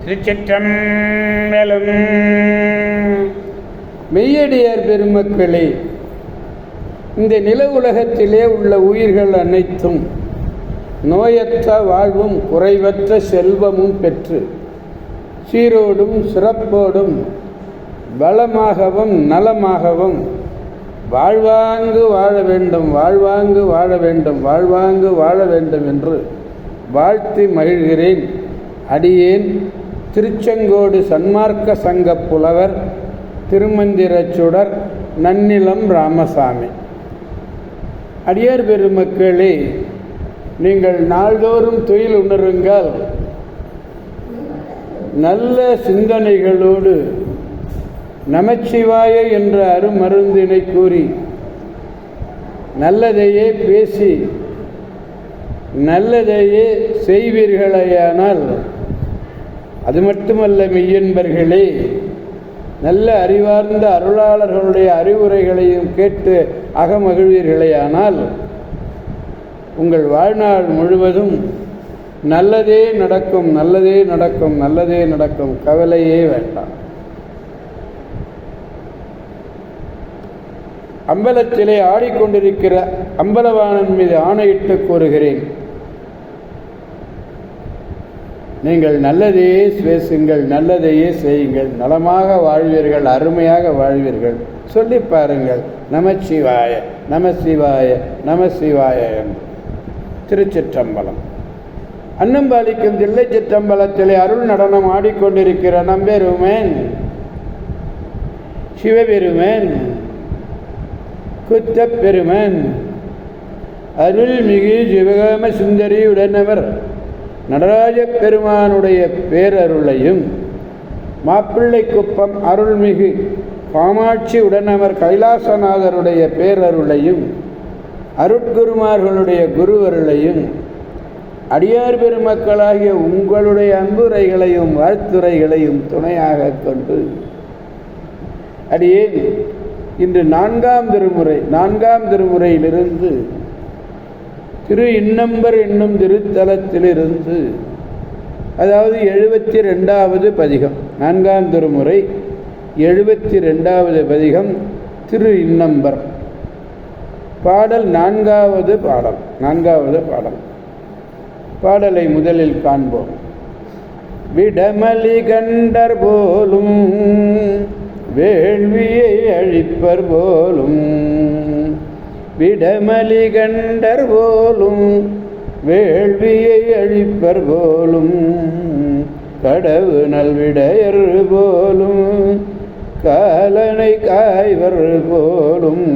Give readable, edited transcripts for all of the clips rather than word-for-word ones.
திருச்சிற்றம்பலம். மெய்யடியார் பெருமக்களே, இந்த நில உலகத்திலே உள்ள உயிர்கள் அனைத்தும் நோயற்ற வாழ்வும் குறைவற்ற செல்வமும் பெற்று சீரோடும் சிறப்போடும் பலமாகவும் நலமாகவும் வாழ்வாங்கு வாழ வேண்டும், வாழ்வாங்கு வாழ வேண்டும், வாழ்வாங்கு வாழ வேண்டும் என்று வாழ்த்தி மகிழ்கிறேன். அடியேன் திருச்செங்கோடு சன்மார்க்க சங்க புலவர் திருமந்திரச்சுடர் நன்னிலம் ராமசாமி. அடியார் பெருமக்களே, நீங்கள் நாள்தோறும் தொழில் உணருங்கள். நல்ல சிந்தனைகளோடு நமச்சிவாய என்ற அருமருந்தினை கூறி நல்லதையே பேசி நல்லதையே செய்வீர்களேயானால், அது மட்டுமல்ல மெய்யன்பர்களே, நல்ல அறிவார்ந்த அருளாளர்களுடைய அறிவுரைகளையும் கேட்டு அகமகிழ்வீர்களேயானால் உங்கள் வாழ்நாள் முழுவதும் நல்லதே நடக்கும், நல்லதே நடக்கும், நல்லதே நடக்கும், கவலையே வேண்டாம். அம்பலத்திலே ஆடிக்கொண்டிருக்கிற அம்பலவாணன் மீது ஆணையிட்டு கூறுகிறேன், நீங்கள் நல்லதையே பேசுங்கள், நல்லதையே செய்யுங்கள், நலமாக வாழ்வீர்கள், அருமையாக வாழ்வீர்கள். சொல்லி பாருங்கள், நமச்சிவாய நமசிவாய நமசிவாய என்று. திருச்சிற்றம்பலம். அன்னம்பாலிக்கும் தில்லை சிற்றம்பலத்திலே அருள் நடனம் ஆடிக்கொண்டிருக்கிற நம்பெருமேன் சிவபெருமேன் குத்தப்பெருமன் அருள்மிகு சிவகாம சுந்தரி உடனவர் நடராஜ பெருமானுடைய பேரருளையும், மாப்பிள்ளை குப்பம் அருள்மிகு காமாட்சி உடனவர் கைலாசநாதருடைய பேரருளையும், அருட்குருமார்களுடைய குருவருளையும், அடியார் பெருமக்களாகிய உங்களுடைய அன்புரைகளையும் வாழ்த்துரைகளையும் துணையாக கொண்டு அடியேன் இன்று நான்காம் திருமுறையிலிருந்து திரு இன்னம்பர் என்னும் திருத்தலத்திலிருந்து, அதாவது 72வது பதிகம், நான்காம் திருமுறை 72வது பதிகம் திரு இன்னம்பர், பாடல் நான்காவது பாடல். பாடலை முதலில் காண்போம். விடமலி கண்டர் போலும் வேள்வியை அழிப்பர் போலும், விடமலி கண்டர் போலும் வேள்வியை அழிப்பர் போலும், கடவு நல்விடையர் போலும் காலனை காய்வர் போலும்,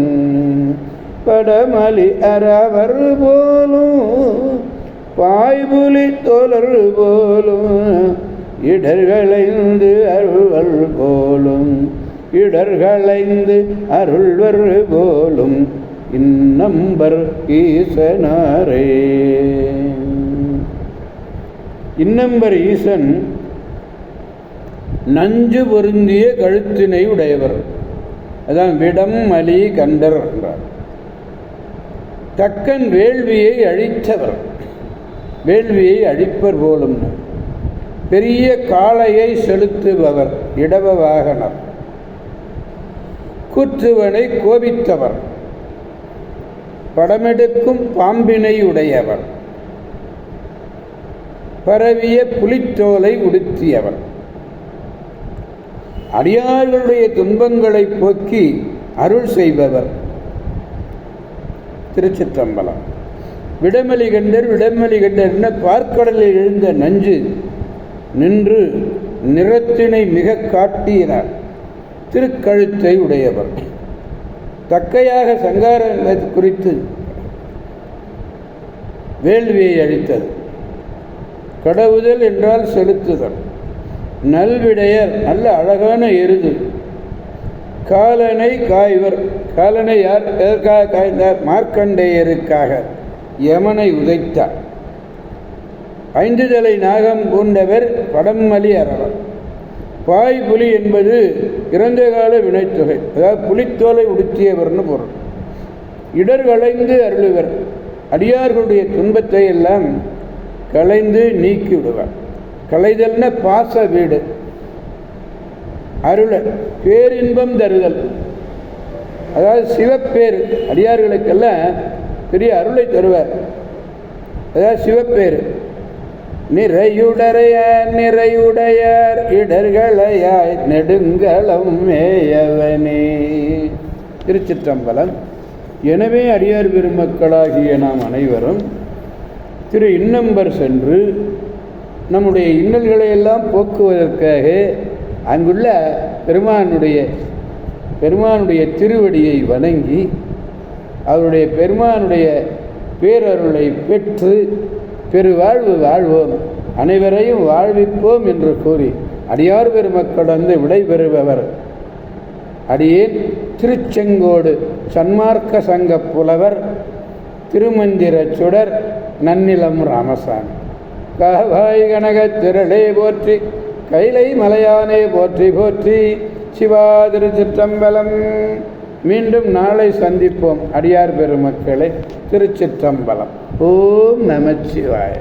படமலி அறவர் போலும் பாய்புலி தோழர் போலும், இடர்களைந்து அருள்வர் போலும் இடர்களைந்து அருள்வர் போலும் இன்னம்பர் ஈசனாரே. இன்னம்பர் ஈசன் நஞ்சு பொருந்திய கழுத்தினை உடையவர். அதான் விடம் மலி கண்டர் என்றார். தக்கன் வேள்வியை அழித்தவர், வேள்வியை அழிப்பர் போலும். பெரிய காளையை செலுத்துபவர் இடவ வாகனர். கூற்றுவனை கோபித்தவர், படமெடுக்கும் பாம்பினை உடையவர், பரவிய புலித்தோலை உடுத்தியவர், அடியார்களுடைய துன்பங்களை போக்கி அருள் செய்பவர். திருச்சிற்றம்பலம். விடமலிகண்டர் என்ன பார்க்கடலில் எழுந்த நஞ்சு நின்று நிறத்தினை மிக காட்டினார். திருக்கழுத்தை உடையவர். தக்கையாக சங்கார குறித்து வேள்வியை அழித்தது. கடவுதல் என்றால் செலுத்துதல். நல்விடையர் நல்ல அழகான எருது. காலனை காய்வர். காலனை யார் எதற்காக காய்ந்தார்? மார்க்கண்டேயருக்காக யமனை உதைத்தார். 5 தலை நாகம் பூண்டவர் படம்மலி அறவர். பாய் புலி என்பது இறந்த கால வினைத்தொகை, அதாவது புலித்தோலை உடுத்தியவர்னு பொருள். இடர் களைந்து அருளுவர். அடியார்களுடைய துன்பத்தை எல்லாம் களைந்து நீக்கி விடுவார். களைதல்ன பாச வீடு, அருள பேரின்பம் தருதல். அதாவது சிவப்பேரு அடியார்களுக்கெல்லாம் பெரிய அருளை தருவார். அதாவது சிவப்பேரு. நிறையுடையார் இடர்களையாய் நெடுங்களம் மேயவனே. திருச்சிற்றம்பலம். எனவே அடியார் பெருமக்களாகிய நாம் அனைவரும் திரு இன்னம்பர் சென்று நம்முடைய இன்னல்களை எல்லாம் போக்குவதற்காக அங்குள்ள பெருமானுடைய திருவடியை வணங்கி அவருடைய பெருமானுடைய பேரருளை பெற்று பெருவாழ்வு வாழ்வோம், அனைவரையும் வாழ்விப்போம் என்று கூறி அடியார் பெருமக்கள் வந்து விடைபெறுபவர் அடியேன் திருச்செங்கோடு சன்மார்க்க சங்க புலவர் திருமந்திர சுடர் நன்னிலம் ராமசாமி. காவாய் கனகத் திரளே போற்றி, கைலை மலையானே போற்றி போற்றி. சிவா திருச்சிற்றம்பலம். மீண்டும் நாளை சந்திப்போம் அடியார் பெருமக்களை. திருச்சிற்றம்பலம். ஓம் நமச்சிவாய.